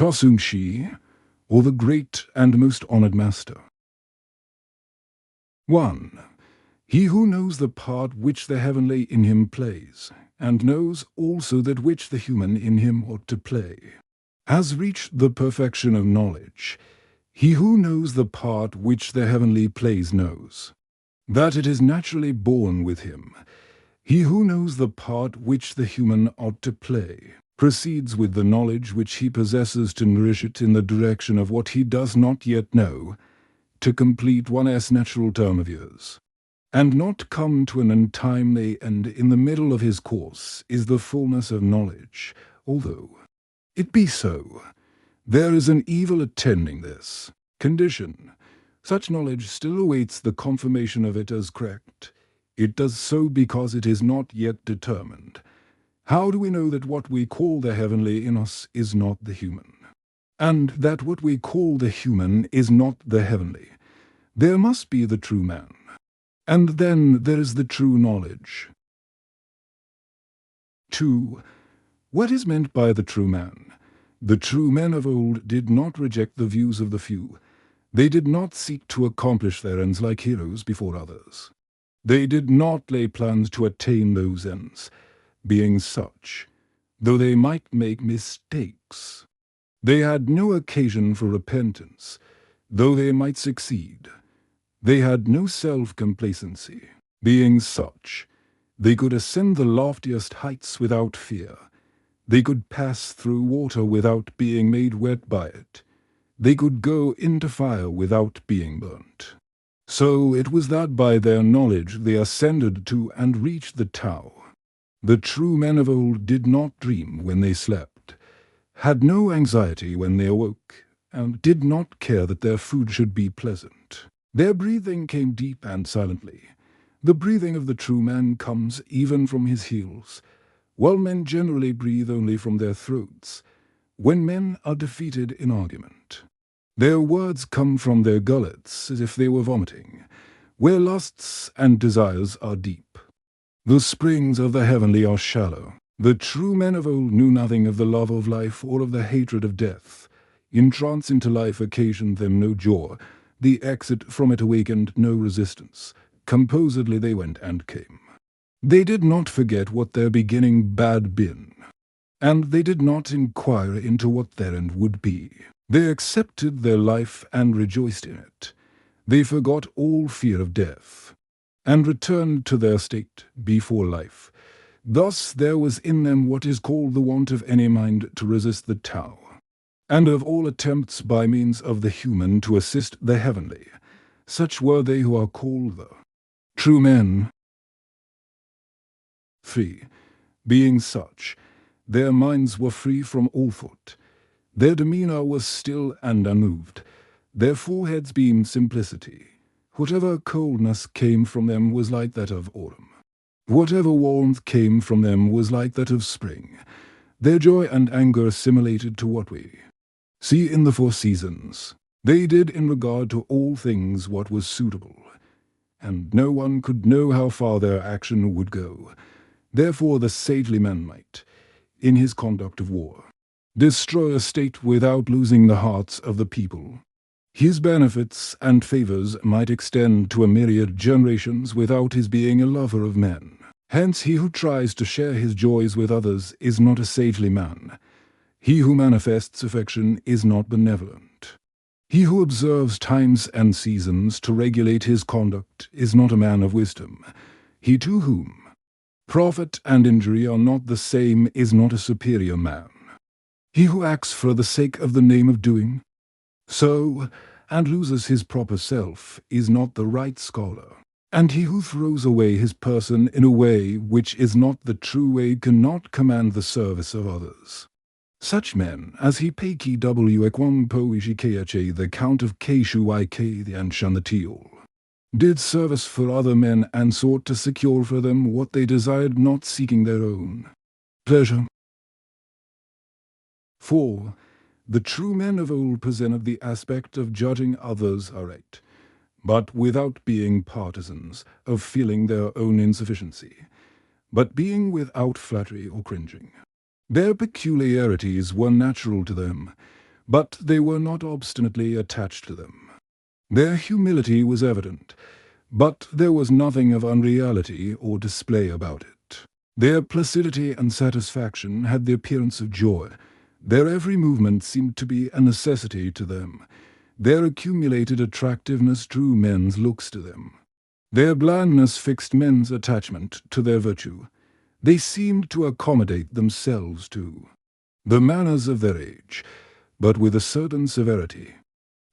Tosung Shi, or the Great and Most Honored Master. 1. He who knows the part which the heavenly in him plays, and knows also that which the human in him ought to play, has reached the perfection of knowledge. He who knows the part which the heavenly plays knows that it is naturally born with him. He who knows the part which the human ought to play proceeds with the knowledge which he possesses to nourish it in the direction of what he does not yet know, to complete one's natural term of years, and not come to an untimely end in the middle of his course is the fullness of knowledge, although it be so, there is an evil attending this condition. Such knowledge still awaits the confirmation of it as correct. It does so because it is not yet determined. How do we know that what we call the heavenly in us is not the human, and that what we call the human is not the heavenly? There must be the true man, and then there is the true knowledge. 2. What is meant by the true man? The true men of old did not reject the views of the few. They did not seek to accomplish their ends like heroes before others. They did not lay plans to attain those ends. Being such, though they might make mistakes, they had no occasion for repentance. Though they might succeed, they had no self-complacency. Being such, they could ascend the loftiest heights without fear. They could pass through water without being made wet by it. They could go into fire without being burnt. So it was that by their knowledge they ascended to and reached the Tao. The true men of old did not dream when they slept, had no anxiety when they awoke, and did not care that their food should be pleasant. Their breathing came deep and silently. The breathing of the true man comes even from his heels, while men generally breathe only from their throats. When men are defeated in argument, their words come from their gullets as if they were vomiting, where lusts and desires are deep. The springs of the heavenly are shallow. The true men of old knew nothing of the love of life or of the hatred of death. Entrance into life occasioned them no joy. The exit from it awakened no resistance. Composedly they went and came. They did not forget what their beginning had been, and they did not inquire into what their end would be. They accepted their life and rejoiced in it. They forgot all fear of death, and returned to their state before life. Thus there was in them what is called the want of any mind to resist the Tao, and of all attempts by means of the human to assist the heavenly. Such were they who are called the true men. 3. Being such, their minds were free from all thought. Their demeanor was still and unmoved. Their foreheads beamed simplicity. Whatever coldness came from them was like that of autumn. Whatever warmth came from them was like that of spring. Their joy and anger assimilated to what we see in the four seasons. They did in regard to all things what was suitable, and no one could know how far their action would go. Therefore the sagely man might, in his conduct of war, destroy a state without losing the hearts of the people. His benefits and favors might extend to a myriad generations without his being a lover of men. Hence he who tries to share his joys with others is not a sagely man. He who manifests affection is not benevolent. He who observes times and seasons to regulate his conduct is not a man of wisdom. He to whom profit and injury are not the same is not a superior man. He who acts for the sake of the name of doing so, and loses his proper self, is not the right scholar. And he who throws away his person in a way which is not the true way cannot command the service of others. Such men as he Peiki W. Ekwang Po Ishikeache, the Count of Keishu Ike the Anshan the Teal, did service for other men and sought to secure for them what they desired, not seeking their own pleasure. 4. The true men of old presented the aspect of judging others aright, but without being partisans, of feeling their own insufficiency, but being without flattery or cringing. Their peculiarities were natural to them. but they were not obstinately attached to them. Their humility was evident, but there was nothing of unreality or display about it. Their placidity and satisfaction had the appearance of joy. Their every movement seemed to be a necessity to them. Their accumulated attractiveness drew men's looks to them. Their blandness fixed men's attachment to their virtue. They seemed to accommodate themselves to the manners of their age, but with a certain severity.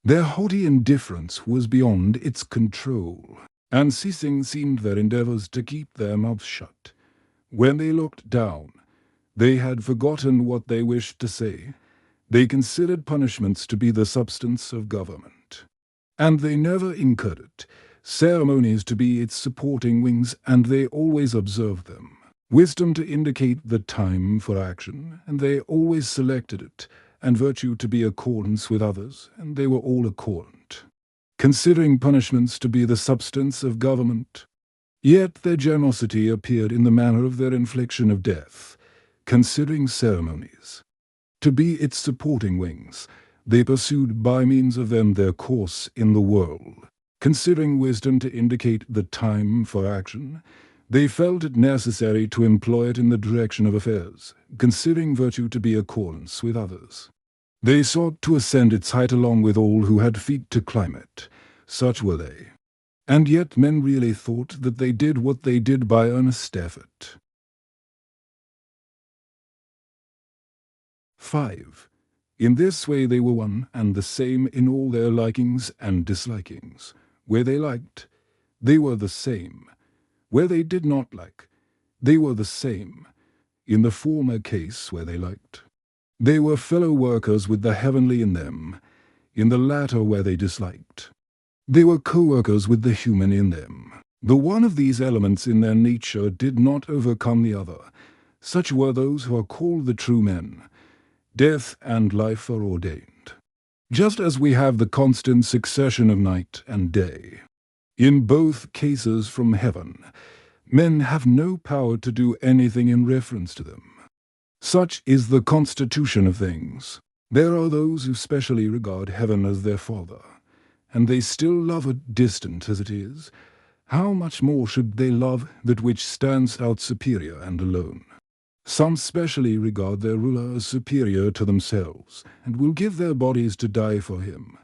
Their haughty indifference was beyond its control. Unceasing seemed their endeavors to keep their mouths shut. When they looked down, they had forgotten what they wished to say. They considered punishments to be the substance of government, and they never incurred it, ceremonies to be its supporting wings, and they always observed them. Wisdom to indicate the time for action, and they always selected it, and virtue to be accordance with others, and they were all accordant. Considering punishments to be the substance of government, yet their generosity appeared in the manner of their infliction of death. Considering ceremonies to be its supporting wings, they pursued by means of them their course in the world. Considering wisdom to indicate the time for action, they felt it necessary to employ it in the direction of affairs. Considering virtue to be accordance with others, they sought to ascend its height along with all who had feet to climb it. Such were they. And yet men really thought that they did what they did by earnest effort. 5. In this way they were one and the same in all their likings and dislikings. Where they liked, they were the same. Where they did not like, they were the same. In the former case, where they liked, they were fellow workers with the heavenly in them. In the latter, where they disliked, they were co-workers with the human in them. The one of these elements in their nature did not overcome the other. Such were those who are called the true men. Death and life are ordained, just as we have the constant succession of night and day. In both cases from heaven, men have no power to do anything in reference to them. Such is the constitution of things. There are those who specially regard heaven as their father, and they still love it distant as it is. How much more should they love that which stands out superior and alone? Some specially regard their ruler as superior to themselves, and will give their bodies to die for him.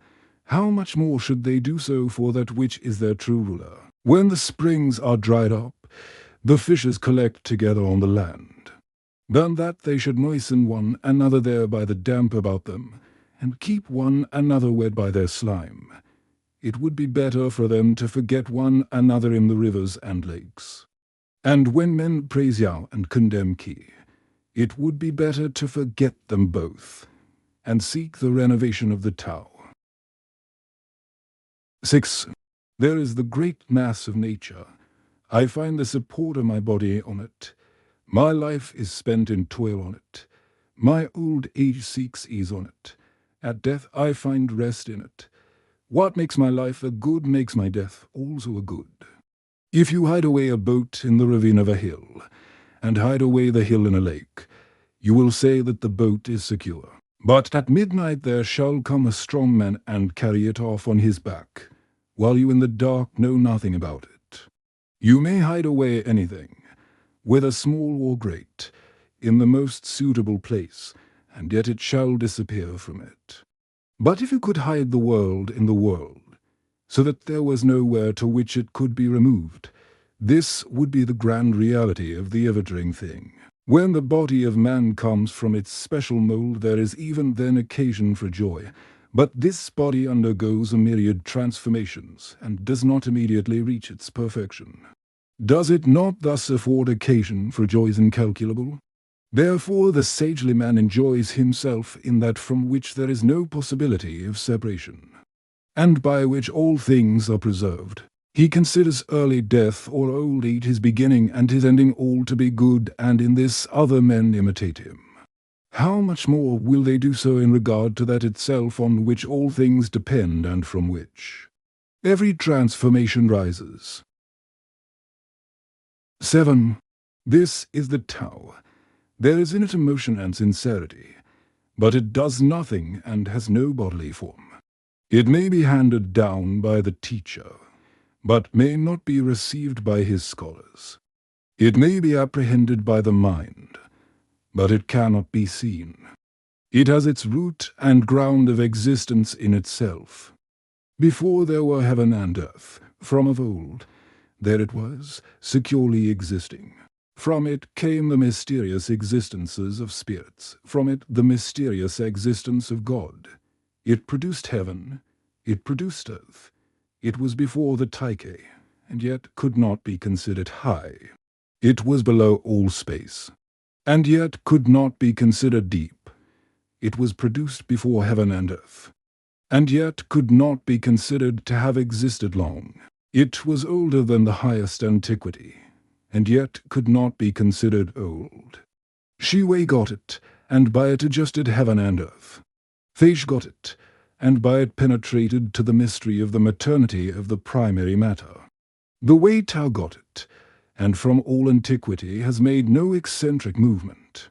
How much more should they do so for that which is their true ruler? When the springs are dried up, the fishes collect together on the land. Than that they should moisten one another there by the damp about them, and keep one another wet by their slime. It would be better for them to forget one another in the rivers and lakes. And when men praise Yao and condemn Qi, it would be better to forget them both, and seek the renovation of the Tao. 6. There is the great mass of nature. I find the support of my body on it. My life is spent in toil on it. My old age seeks ease on it. At death I find rest in it. What makes my life a good makes my death also a good. If you hide away a boat in the ravine of a hill, and hide away the hill in a lake, you will say that the boat is secure. But at midnight there shall come a strong man and carry it off on his back, while you in the dark know nothing about it. You may hide away anything, whether small or great, in the most suitable place, and yet it shall disappear from it. But if you could hide the world in the world, so that there was nowhere to which it could be removed, this would be the grand reality of the ever-doing thing. When the body of man comes from its special mold, there is even then occasion for joy. But this body undergoes a myriad transformations, and does not immediately reach its perfection. Does it not thus afford occasion for joys incalculable? Therefore the sagely man enjoys himself in that from which there is no possibility of separation, and by which all things are preserved. He considers early death or old age his beginning and his ending all to be good, and in this other men imitate him. How much more will they do so in regard to that itself on which all things depend and from which every transformation rises. 7. This is the Tao. There is in it emotion and sincerity. but it does nothing and has no bodily form. It may be handed down by the teacher, but may not be received by his scholars. It may be apprehended by the mind, but it cannot be seen. It has its root and ground of existence in itself. Before there were heaven and earth, from of old, there it was, securely existing. From it came the mysterious existences of spirits, from it the mysterious existence of God. It produced heaven, it produced earth. It was before the Taike, and yet could not be considered high. It was below all space, and yet could not be considered deep. It was produced before heaven and earth, and yet could not be considered to have existed long. It was older than the highest antiquity, and yet could not be considered old. Shiwei got it, and by it adjusted heaven and earth. Feish got it, and by it penetrated to the mystery of the maternity of the primary matter. The Wei Tao got it, and from all antiquity has made no eccentric movement.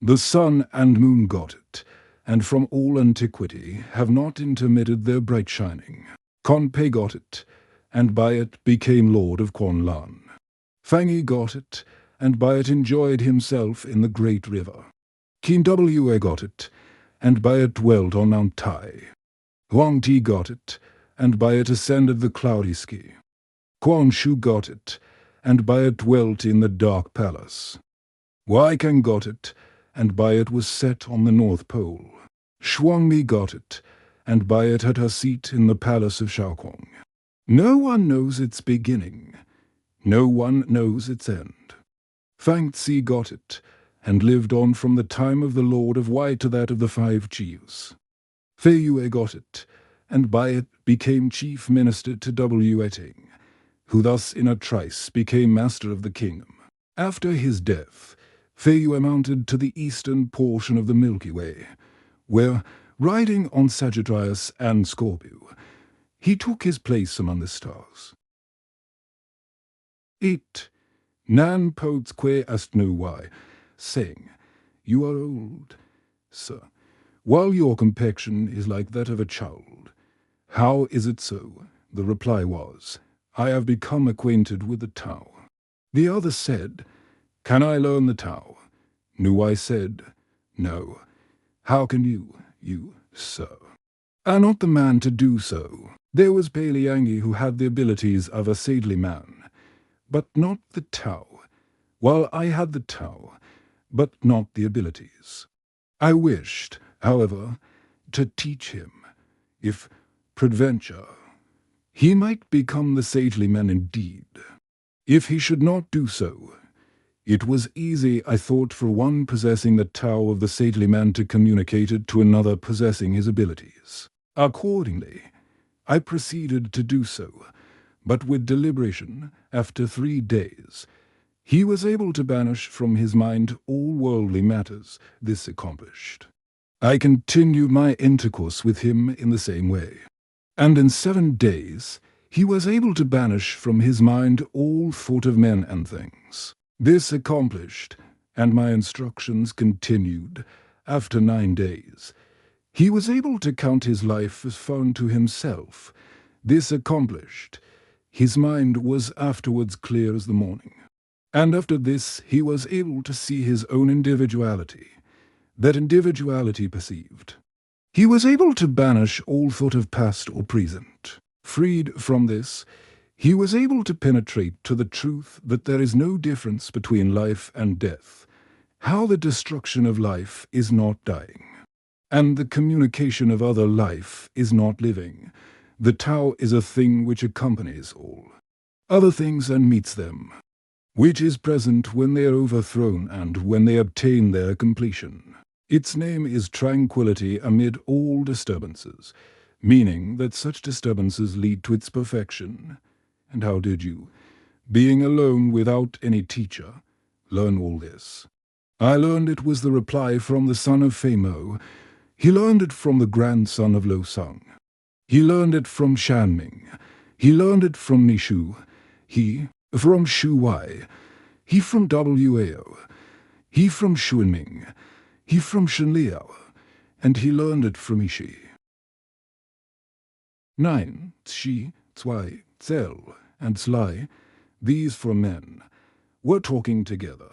The sun and moon got it, and from all antiquity have not intermitted their bright shining. Kon Pei got it, and by it became lord of Quan Lan. Fang Yi got it, and by it enjoyed himself in the great river. Qin Wei got it, and by it dwelt on Mount Tai. Huang Ti got it, and by it ascended the cloudy ski. Quan Shu got it, and by it dwelt in the dark palace. Wai Kang got it, and by it was set on the North Pole. Shuangmi got it, and by it had her seat in the palace of Shaoguang. No one knows its beginning, no one knows its end. Fang Tzi got it, and lived on from the time of the Lord of Wai to that of the 5 chiefs. Fei Yue got it, and by it became chief minister to W. Ting, who thus in a trice became master of the kingdom. After his death, Fei Yue mounted to the eastern portion of the Milky Way, where, riding on Sagittarius and Scorpio, he took his place among the stars. 8. Nan Potes Que Asked No Why, saying, "You are old, sir, while your complexion is like that of a child." How is it so? The reply was, "I have become acquainted with the Tao." The other said, "Can I learn the Tao?" Nuai said, "No. How can you, sir, are not the man to do so." There was Pei Liangyi who had the abilities of a saintly man, but not the Tao, while I had the Tao, but not the abilities. I wished, however, to teach him, if peradventure he might become the sagely man indeed. If he should not do so, it was easy, I thought, for one possessing the Tao of the sagely man to communicate it to another possessing his abilities. Accordingly, I proceeded to do so, but with deliberation, after 3 days, he was able to banish from his mind all worldly matters. This accomplished, I continued my intercourse with him in the same way, and in 7 days he was able to banish from his mind all thought of men and things. This accomplished, and my instructions continued, after 9 days, he was able to count his life as found to himself. This accomplished, his mind was afterwards clear as the morning. And after this he was able to see his own individuality, that individuality perceived. He was able to banish all thought of past or present. Freed from this, he was able to penetrate to the truth that there is no difference between life and death, how the destruction of life is not dying, and the communication of other life is not living. The Tao is a thing which accompanies all other things and meets them, which is present when they are overthrown and when they obtain their completion. Its name is tranquility amid all disturbances, meaning that such disturbances lead to its perfection. And how did you, being alone without any teacher, learn all this? I learned it was the reply from the son of Fei Mo. He learned it from the grandson of Lo Sung. He learned it from Shan Ming. He learned it from Nishu. He from Shu Wai. He from Wao. He from Xuanming. He from Shen Liao. and he learned it from Ishi. 9. Tshi, Zwei, Zel, and Zlai, these four men, were talking together,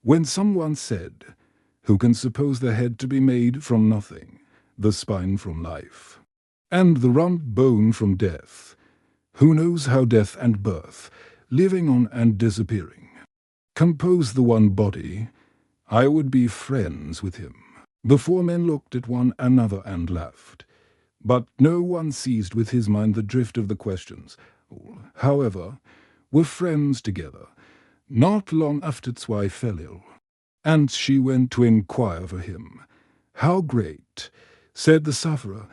when someone said, "Who can suppose the head to be made from nothing, the spine from life, and the round bone from death? Who knows how death and birth, living on and disappearing, compose the one body? I would be friends with him." The four men looked at one another and laughed, but no one seized with his mind the drift of the questions. All, however, were friends together, not long after Zwei fell ill, and she went to inquire for him. "How great," said the sufferer,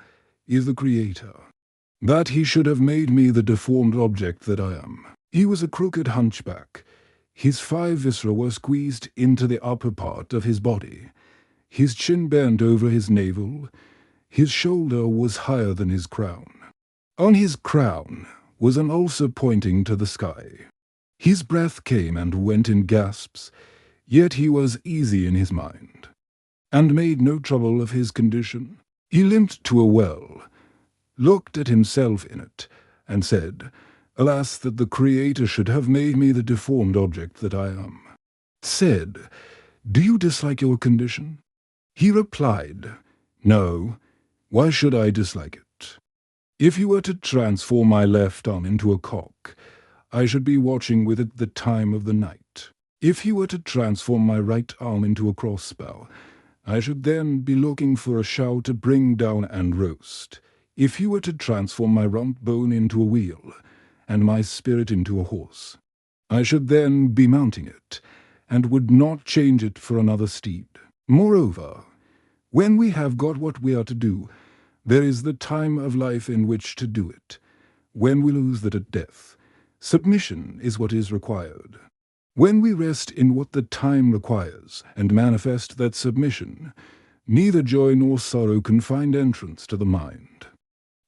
"is the Creator, that he should have made me the deformed object that I am." He was a crooked hunchback. His 5 viscera were squeezed into the upper part of his body. His chin bent over his navel. His shoulder was higher than his crown. On his crown was an ulcer pointing to the sky. His breath came and went in gasps, yet he was easy in his mind, and made no trouble of his condition. He limped to a well, looked at himself in it, and said, "Alas, that the Creator should have made me the deformed object that I am." Said, "Do you dislike your condition?" He replied, "No, why should I dislike it? If you were to transform my left arm into a cock, I should be watching with it the time of the night. If you were to transform my right arm into a crossbow, I should then be looking for a shell to bring down and roast. If you were to transform my rump bone into a wheel, and my spirit into a horse, I should then be mounting it, and would not change it for another steed. Moreover, when we have got what we are to do, there is the time of life in which to do it. When we lose that at death, submission is what is required. When we rest in what the time requires, and manifest that submission, neither joy nor sorrow can find entrance to the mind.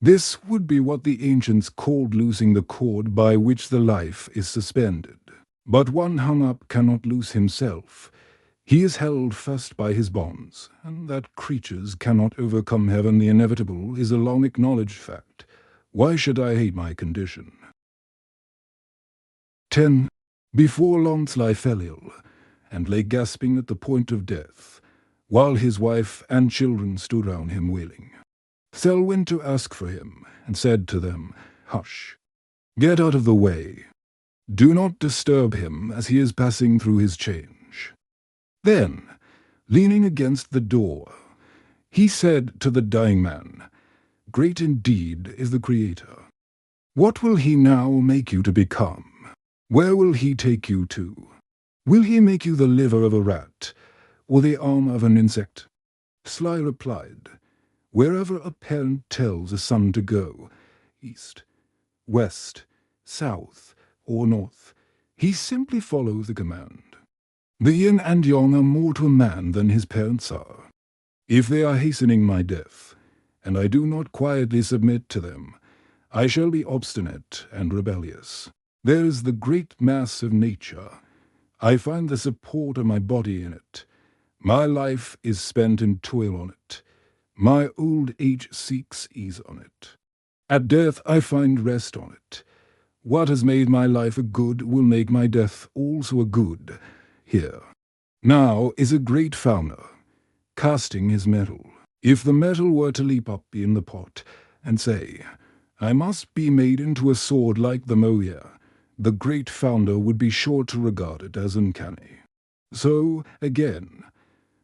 This would be what the ancients called losing the cord by which the life is suspended. But one hung up cannot lose himself. He is held fast by his bonds, and that creatures cannot overcome heaven the inevitable is a long acknowledged fact. Why should I hate my condition? 10. Before long Zlai fell ill, and lay gasping at the point of death, while his wife and children stood round him wailing. Zell went to ask for him, and said to them, "Hush, get out of the way. Do not disturb him as he is passing through his change." Then, leaning against the door, he said to the dying man, "Great indeed is the Creator. What will he now make you to become? Where will he take you to? Will he make you the liver of a rat, or the arm of an insect?" Zlai replied, "Wherever a parent tells a son to go, east, west, south, or north, he simply follows the command. The yin and yang are more to a man than his parents are. If they are hastening my death, and I do not quietly submit to them, I shall be obstinate and rebellious. There is the great mass of nature. I find the support of my body in it. My life is spent in toil on it. My old age seeks ease on it. At death I find rest on it. What has made my life a good will make my death also a good. Here, now is a great founder, casting his metal. If the metal were to leap up in the pot, and say, 'I must be made into a sword like the moya,' the great founder would be sure to regard it as uncanny. So, again,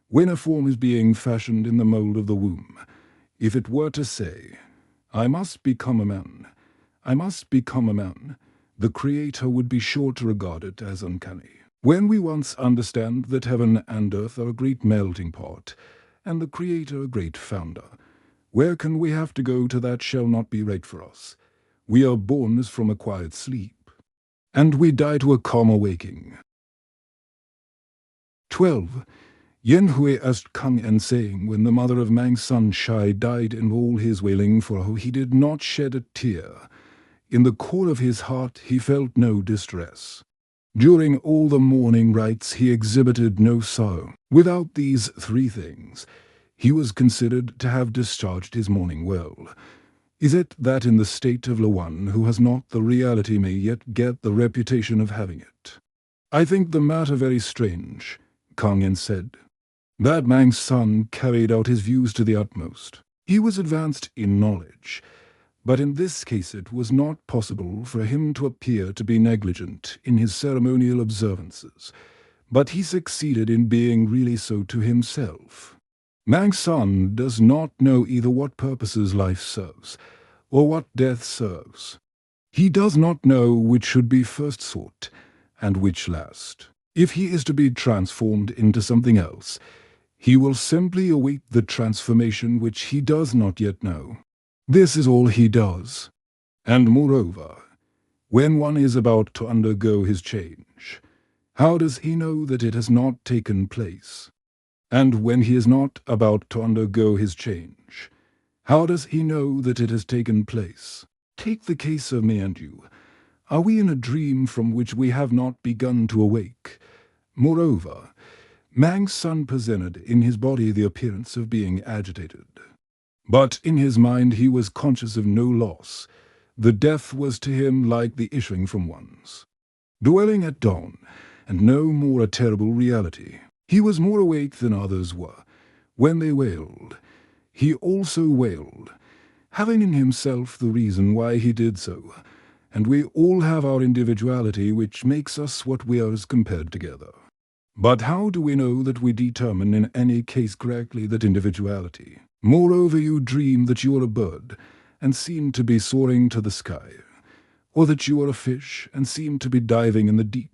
when a form is being fashioned in the mold of the womb, if it were to say, 'I must become a man, I must become a man,' the Creator would be sure to regard it as uncanny. When we once understand that heaven and earth are a great melting pot, and the Creator a great founder, where can we have to go to that shall not be right for us? We are born as from a quiet sleep, and we die to a calm awaking. 12. Yen Hui asked Kang En, saying, when the mother of Mang San Shai died in all his wailing, for he did not shed a tear. In the core of his heart he felt no distress. During all the mourning rites he exhibited no sorrow. Without these 3 things, He was considered to have discharged his mourning well. Is it that in the state of the one who has not the reality may yet get the reputation of having it? I think the matter very strange, Kang Yen said. That Mang's son carried out his views to the utmost. He was advanced in knowledge, but in this case it was not possible for him to appear to be negligent in his ceremonial observances, but he succeeded in being really so to himself. Mang's son does not know either what purposes life serves, or what death serves. He does not know which should be first sought, and which last. If he is to be transformed into something else, he will simply await the transformation which he does not yet know. This is all he does. And moreover, when one is about to undergo his change, how does he know that it has not taken place? And when he is not about to undergo his change, how does he know that it has taken place? Take the case of me and you. Are we in a dream from which we have not begun to awake? Moreover, Mang's son presented in his body the appearance of being agitated. But in his mind he was conscious of no loss. The death was to him like the issuing from one's. Dwelling at dawn, and no more a terrible reality. He was more awake than others were. When they wailed, he also wailed, having in himself the reason why he did so. And we all have our individuality which makes us what we are as compared together. But how do we know that we determine in any case correctly that individuality? Moreover, you dream that you are a bird, and seem to be soaring to the sky, or that you are a fish, and seem to be diving in the deep.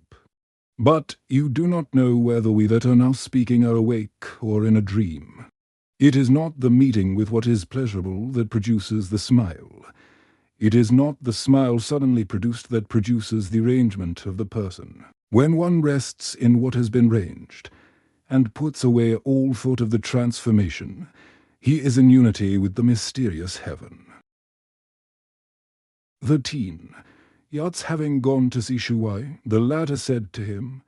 But you do not know whether we that are now speaking are awake or in a dream. It is not the meeting with what is pleasurable that produces the smile. It is not the smile suddenly produced that produces the arrangement of the person. When one rests in what has been ranged, and puts away all thought of the transformation, he is in unity with the mysterious heaven. 13. Yat's having gone to see Shu Wai, the latter said to him,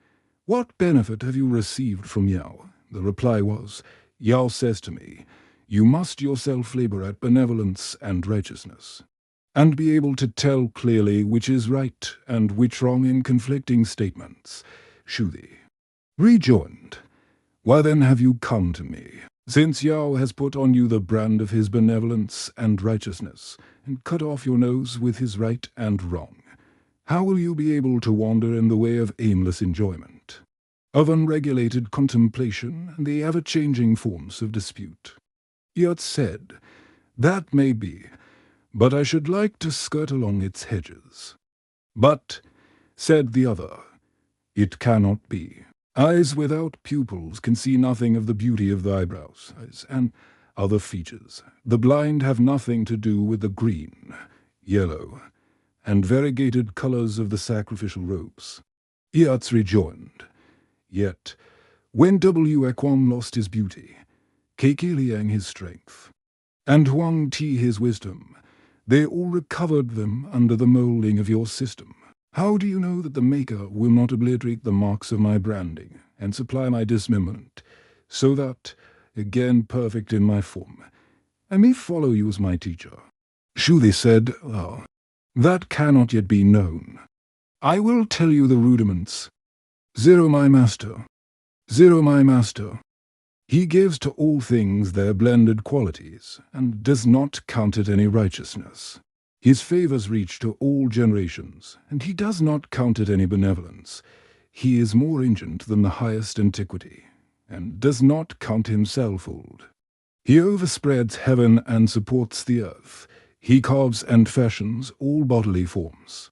"What benefit have you received from Yao?" The reply was, "Yao says to me, you must yourself labor at benevolence and righteousness, and be able to tell clearly which is right and which wrong in conflicting statements." Shuthi rejoined, "Why then have you come to me? Since Yao has put on you the brand of his benevolence and righteousness, and cut off your nose with his right and wrong, how will you be able to wander in the way of aimless enjoyment, of unregulated contemplation, and the ever-changing forms of dispute?" Yat said, "That may be, but I should like to skirt along its hedges." "But," said the other, "it cannot be. Eyes without pupils can see nothing of the beauty of the eyebrows and other features. The blind have nothing to do with the green, yellow, and variegated colors of the sacrificial robes." Yats rejoined, "Yet, when W. Equan lost his beauty, Keiki Liang his strength, and Huang Ti his wisdom, they all recovered them under the molding of your system. How do you know that the Maker will not obliterate the marks of my branding and supply my dismemberment, so that, again perfect in my form, I may follow you as my teacher?" Shuthi said, "That cannot yet be known. I will tell you the rudiments. Zero my master. Zero my master. He gives to all things their blended qualities, and does not count it any righteousness. His favors reach to all generations, and he does not count it any benevolence. He is more ancient than the highest antiquity, and does not count himself old. He overspreads heaven and supports the earth. He carves and fashions all bodily forms,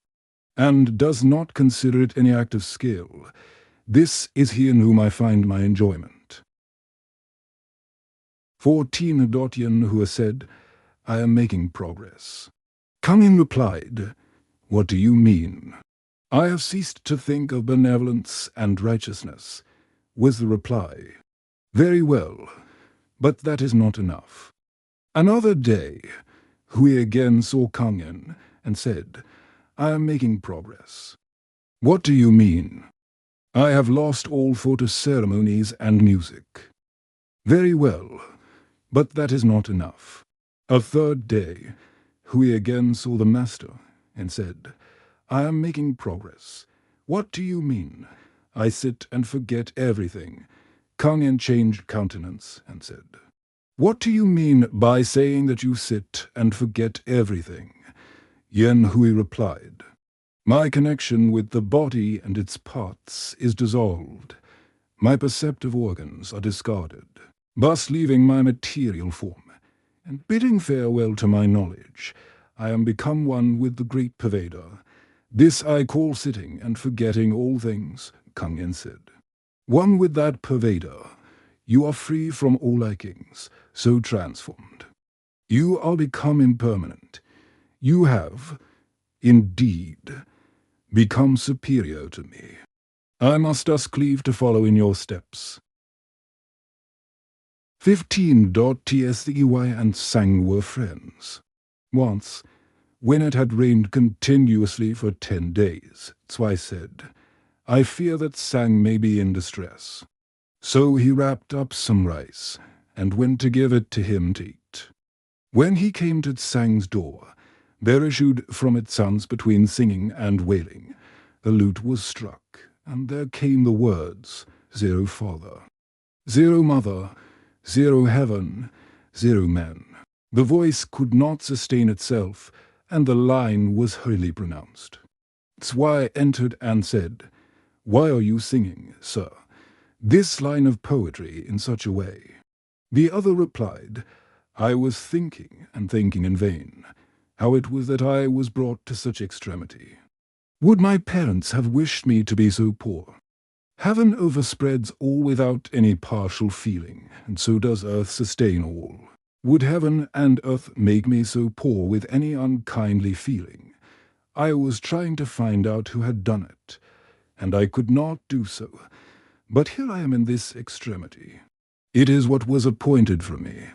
and does not consider it any act of skill. This is he in whom I find my enjoyment." 14. Dotyan, who has said, "I am making progress." Kang Yin replied, "What do you mean?" "I have ceased to think of benevolence and righteousness," was the reply. "Very well, but that is not enough." Another day, Hui again saw Kang Yin and said, "I am making progress." "What do you mean?" "I have lost all thought of ceremonies and music." "Very well, But that is not enough. A third day, Hui again saw the master and said, I am making progress. What do you mean? I sit and forget everything. Kang Yen changed countenance and said, What do you mean by saying that you sit and forget everything? Yen Hui replied, My connection with the body and its parts is dissolved. My perceptive organs are discarded, thus leaving my material form, and bidding farewell to my knowledge, I am become one with the great pervader. This I call sitting and forgetting all things, Kang Yen said. One with that pervader, you are free from all likings, so transformed. You are become impermanent. You have, indeed, become superior to me. I must thus cleave to follow in your steps. 15. Tsey and Sang were friends. Once, when it had rained continuously for 10 days, Tsui said, I fear that Sang may be in distress. So he wrapped up some rice, and went to give it to him to eat. When he came to Tsang's door, there issued from its sounds between singing and wailing. The lute was struck, and there came the words, Zero father, zero mother, zero heaven, zero men. The voice could not sustain itself, and the line was hurriedly pronounced. Tsui entered and said, Why are you singing, sir, this line of poetry in such a way? The other replied, I was thinking, and thinking in vain, how it was that I was brought to such extremity. Would my parents have wished me to be so poor? Heaven overspreads all without any partial feeling, and so does earth sustain all. Would heaven and earth make me so poor with any unkindly feeling? I was trying to find out who had done it, and I could not do so. But here I am in this extremity. It is what was appointed for me.